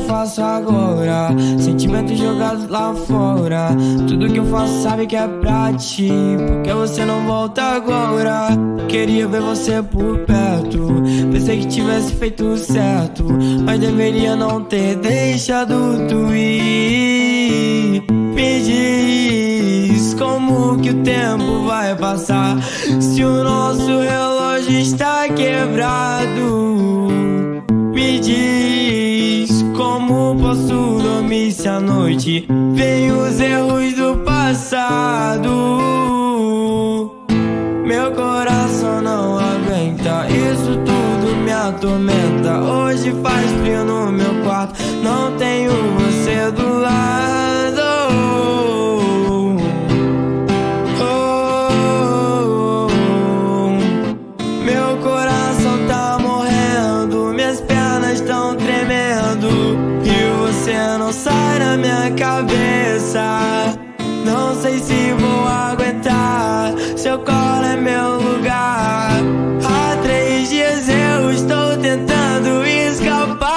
faço agora? Sentimentos jogados lá fora. Tudo que eu faço sabe que é pra ti. Porque você não volta agora? Queria ver você por perto. Pensei que tivesse feito certo, mas deveria não ter deixado tu ir. Me diz como que o tempo vai passar se o nosso relógio está quebrado. Me diz como posso dormir se à noite vem os erros do passado. Meu coração não aguenta, isso tudo me atormenta. Hoje faz frio no meu quarto, não tenho você do lado. Meu coração tá morrendo, minhas pernas tão tremendo, e você não sai da minha cabeça. Não sei se vou aguentar, seu colo é meu lugar. Há 3 dias eu estou tentando escapar.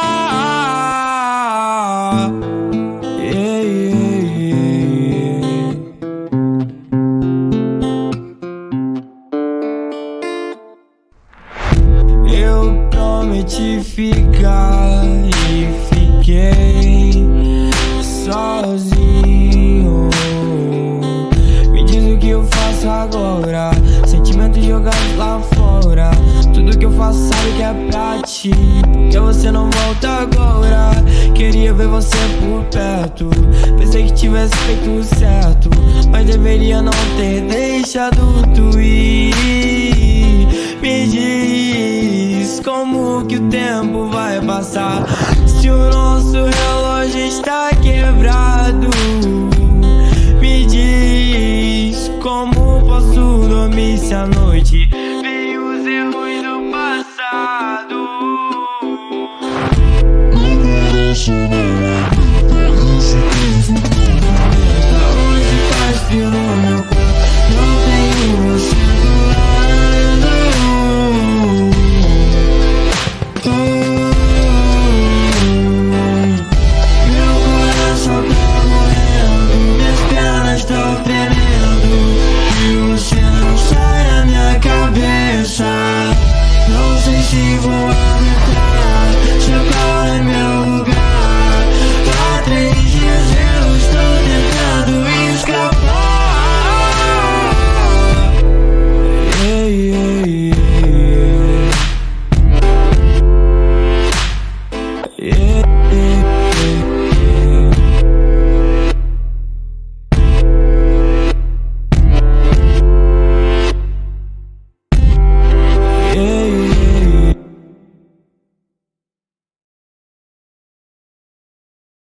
Eu prometi ficar e fiquei sozinho. Me diz o que eu faço agora? Sentimentos jogados lá fora. Tudo que eu faço sabe que é pra ti. Porque você não volta agora? Queria ver você por perto. Pensei que tivesse feito certo, mas deveria não ter deixado tu ir. Me diz como que o tempo vai passar se o nosso relógio está quebrado. Me diz como posso dormir se à noite vem os erros do passado. Hoje faz frio no meu corpo, não tenho você do lado. Meu coração tá morrendo, minhas pernas tão tremendo, e você não sai da minha cabeça. Não sei se vou